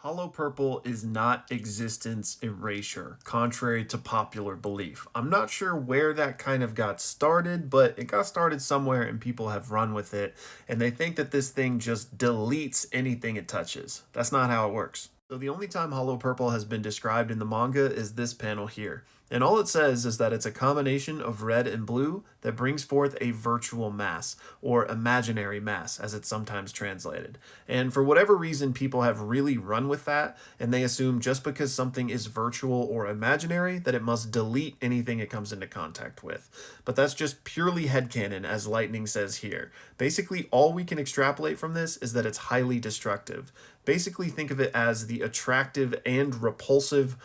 Hollow purple is not existence erasure, contrary to popular belief. I'm not sure where that kind of got started, but it got started somewhere and people have run with it, and they think that this thing just deletes anything it touches. That's not how it works. So the only time hollow purple has been described in the manga is this panel here. And all it says is that it's a combination of red and blue that brings forth a virtual mass, or imaginary mass, as it's sometimes translated. And for whatever reason, people have really run with that, and they assume just because something is virtual or imaginary, that it must delete anything it comes into contact with. But that's just purely headcanon, as Lightning says here. Basically, all we can extrapolate from this is that it's highly destructive. Basically, think of it as the attractive and repulsive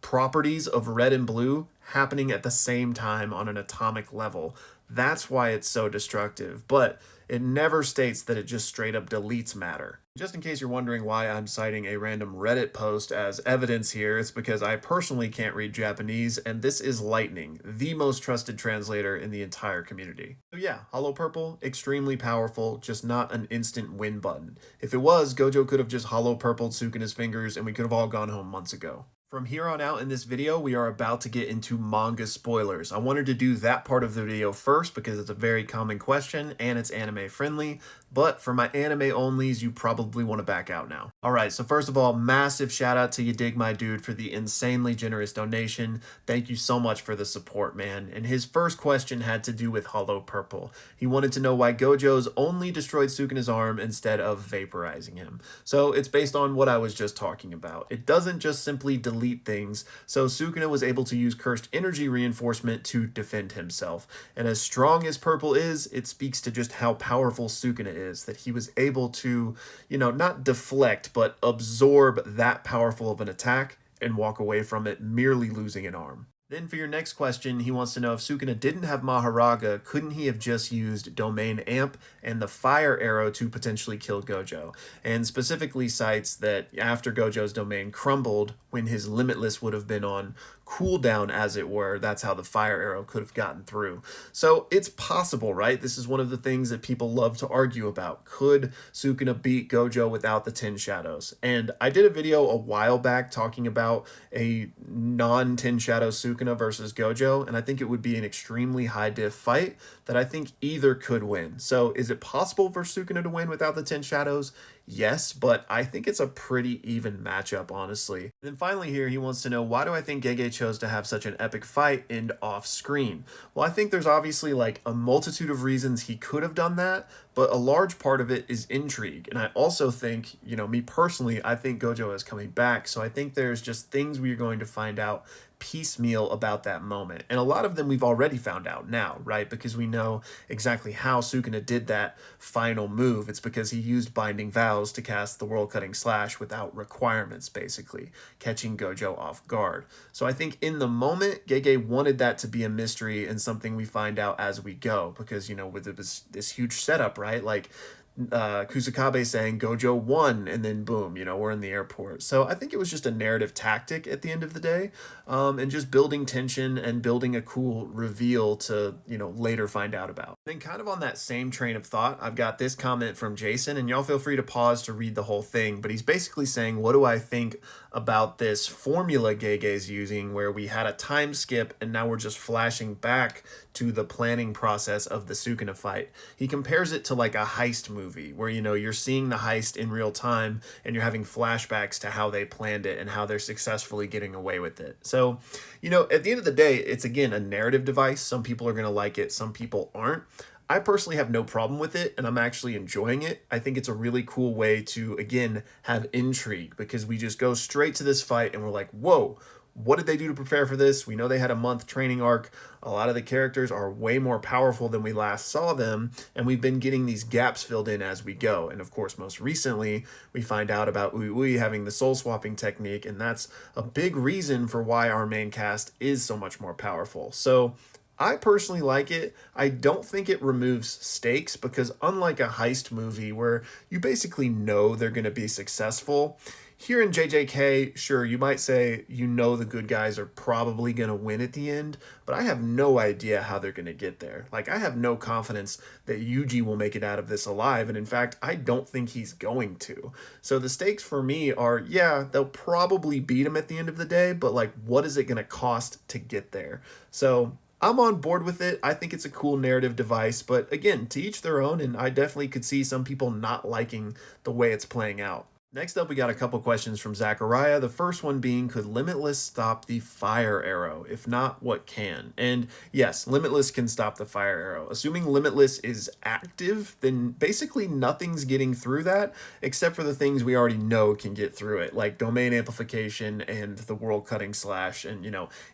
properties of red and blue happening at the same time on an atomic level. That's why it's so destructive, but it never states that it just straight up deletes matter. Just in case you're wondering why I'm citing a random Reddit post as evidence here, it's because I personally can't read Japanese, and this is Lightning, the most trusted translator in the entire community. So yeah, Hollow Purple, extremely powerful, just not an instant win button. If it was, Gojo could have just Hollow Purpled Sukuna's fingers and we could have all gone home months ago. From here on out in this video, we are about to get into manga spoilers. I wanted to do that part of the video first because it's a very common question and it's anime friendly, but for my anime onlys, you probably want to back out now. Alright, so first of all, massive shout out to You Dig My Dude for the insanely generous donation. Thank you so much for the support, man. And his first question had to do with Hollow Purple. He wanted to know why Gojo's only destroyed Sukuna's arm instead of vaporizing him. So it's based on what I was just talking about. It doesn't just simply delete things, so Sukuna was able to use cursed energy reinforcement to defend himself. And as strong as Purple is, it speaks to just how powerful Sukuna is, that he was able to, not deflect, but absorb that powerful of an attack and walk away from it, merely losing an arm. Then for your next question, he wants to know if Sukuna didn't have Maharaga, couldn't he have just used Domain Amp and the Fire Arrow to potentially kill Gojo? And specifically cites that after Gojo's domain crumbled, when his Limitless would have been on cooldown, as it were, that's how the Fire Arrow could have gotten through. So it's possible, right? This is one of the things that people love to argue about. Could Sukuna beat Gojo without the 10 Shadows? And I did a video a while back talking about a non-10 Shadow Sukuna versus Gojo, and I think it would be an extremely high diff fight that I think either could win. So is it possible for Sukuna to win without the 10 Shadows? Yes, but I think it's a pretty even matchup, honestly. And then finally here, he wants to know, why do I think Gege chose to have such an epic fight end off screen? Well, I think there's obviously like a multitude of reasons he could have done that, but a large part of it is intrigue. And I also think, me personally, I think Gojo is coming back. So I think there's just things we're going to find out piecemeal about that moment. And a lot of them we've already found out now, right? Because we know exactly how Sukuna did that final move. It's because he used Binding Vows to cast the World Cutting Slash without requirements, basically, catching Gojo off guard. So I think in the moment, Gege wanted that to be a mystery and something we find out as we go. Because, with this huge setup, right? Like, Kusakabe saying Gojo won, and then boom, we're in the airport. So I think it was just a narrative tactic at the end of the day, and just building tension and building a cool reveal to, later find out about. Then kind of on that same train of thought, I've got this comment from Jason, and y'all feel free to pause to read the whole thing, but he's basically saying, what do I think about this formula Gege's using where we had a time skip and now we're just flashing back to the planning process of the Sukuna fight. He compares it to like a heist movie where, you're seeing the heist in real time and you're having flashbacks to how they planned it and how they're successfully getting away with it. So, at the end of the day, it's again a narrative device. Some people are going to like it, some people aren't. I personally have no problem with it, and I'm actually enjoying it. I think it's a really cool way to, again, have intrigue, because we just go straight to this fight and we're like, whoa, what did they do to prepare for this? We know they had a month training arc. A lot of the characters are way more powerful than we last saw them, and we've been getting these gaps filled in as we go. And of course, most recently, we find out about Ui having the soul swapping technique, and that's a big reason for why our main cast is so much more powerful. So I personally like it. I don't think it removes stakes because, unlike a heist movie where you basically know they're going to be successful, here in JJK, sure, you might say you know the good guys are probably going to win at the end, but I have no idea how they're going to get there. Like, I have no confidence that Yuji will make it out of this alive, and in fact, I don't think he's going to. So the stakes for me are, yeah, they'll probably beat him at the end of the day, but like, what is it going to cost to get there? So I'm on board with it. I think it's a cool narrative device, but again, to each their own, and I definitely could see some people not liking the way it's playing out. Next up, we got a couple questions from Zachariah. The first one being, could Limitless stop the fire arrow? If not, what can? And yes, Limitless can stop the fire arrow. Assuming Limitless is active, then basically nothing's getting through that, except for the things we already know can get through it, like domain amplification and the world cutting slash, and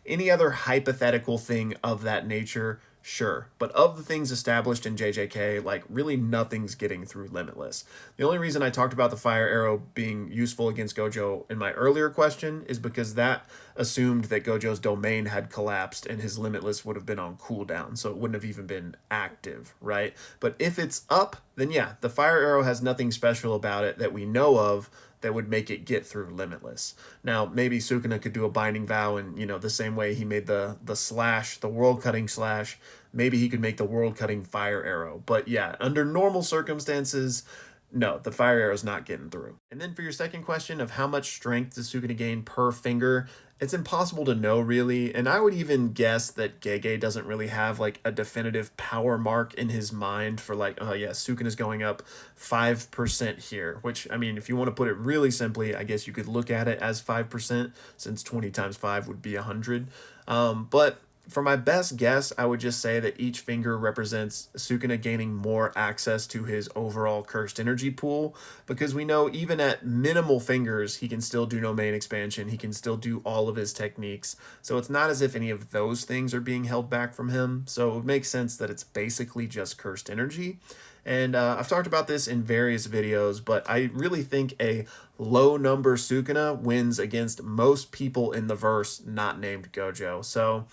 any other hypothetical thing of that nature. Sure, but of the things established in JJK, like really nothing's getting through Limitless. The only reason I talked about the fire arrow being useful against Gojo in my earlier question is because that assumed that Gojo's domain had collapsed and his Limitless would have been on cooldown, so it wouldn't have even been active, right? But if it's up, then yeah, the fire arrow has nothing special about it that we know of that would make it get through Limitless. Now, maybe Sukuna could do a binding vow and, the same way he made the slash, the world cutting slash, maybe he could make the world cutting fire arrow. But yeah, under normal circumstances, no, the fire arrow is not getting through. And then for your second question of how much strength does Sukuna gain per finger, it's impossible to know really, and I would even guess that Gege doesn't really have like a definitive power mark in his mind for like, oh yeah, Sukuna's going up 5% here, which I mean, if you want to put it really simply, I guess you could look at it as 5% since 20 times 5 would be 100. But for my best guess, I would just say that each finger represents Sukuna gaining more access to his overall cursed energy pool, because we know even at minimal fingers, he can still do domain expansion, he can still do all of his techniques, so it's not as if any of those things are being held back from him, so it would make sense that it's basically just cursed energy. And I've talked about this in various videos, but I really think a low number Sukuna wins against most people in the verse not named Gojo. So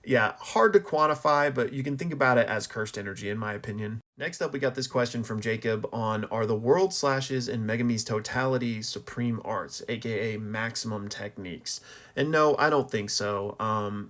yeah, hard to quantify, but you can think about it as cursed energy, in my opinion. Next up, we got this question from Jacob on, are the world slashes in Megumi's totality supreme arts, aka maximum techniques? And no, I don't think so.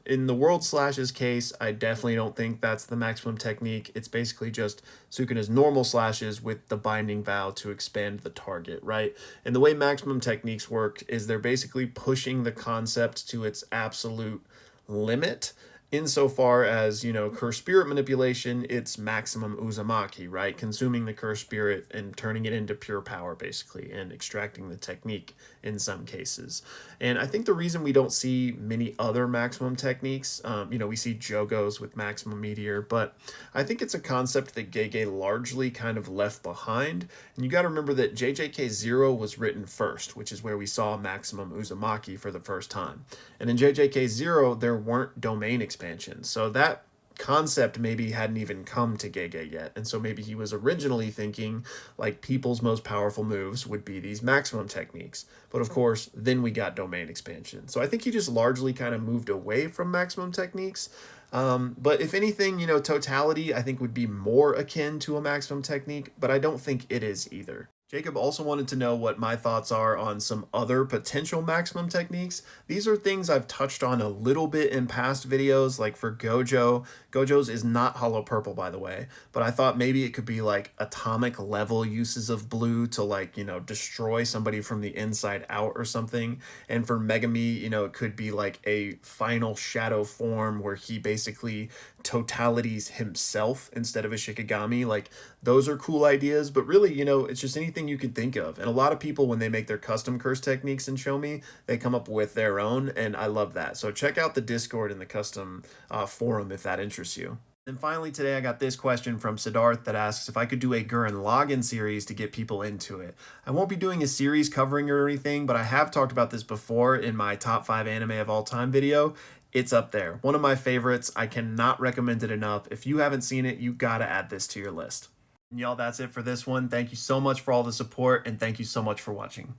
In the world slashes case, I definitely don't think that's the maximum technique. It's basically just Sukuna's normal slashes with the binding vow to expand the target, right? And the way maximum techniques work is they're basically pushing the concept to its absolute limit. Insofar as, cursed spirit manipulation, it's maximum Uzumaki, right? Consuming the cursed spirit and turning it into pure power, basically, and extracting the technique in some cases. And I think the reason we don't see many other maximum techniques, we see Jogos with maximum meteor, but I think it's a concept that Gege largely kind of left behind. And you got to remember that JJK 0 was written first, which is where we saw maximum Uzumaki for the first time. And in JJK 0, there weren't domain expansions. So that concept maybe hadn't even come to Gege yet. And so maybe he was originally thinking like people's most powerful moves would be these maximum techniques. But of course, then we got domain expansion. So I think he just largely kind of moved away from maximum techniques. But if anything, totality I think would be more akin to a maximum technique, but I don't think it is either. Jacob also wanted to know what my thoughts are on some other potential maximum techniques. These are things I've touched on a little bit in past videos, like for Gojo. Gojo's is not hollow purple, by the way, but I thought maybe it could be like atomic level uses of blue to like, destroy somebody from the inside out or something. And for Megumi, it could be like a final shadow form where he basically totalities himself instead of a Shikigami. Like, those are cool ideas, but really, it's just anything you can think of. And a lot of people, when they make their custom curse techniques and show me, they come up with their own, and I love that. So check out the Discord and the custom forum if that interests you. And finally, today I got this question from Siddharth that asks if I could do a Gurren Lagann series to get people into it. I won't be doing a series covering it or anything, but I have talked about this before in my top 5 anime of all time video. It's up there. One of my favorites. I cannot recommend it enough. If you haven't seen it, you gotta add this to your list. And y'all, that's it for this one. Thank you so much for all the support, and thank you so much for watching.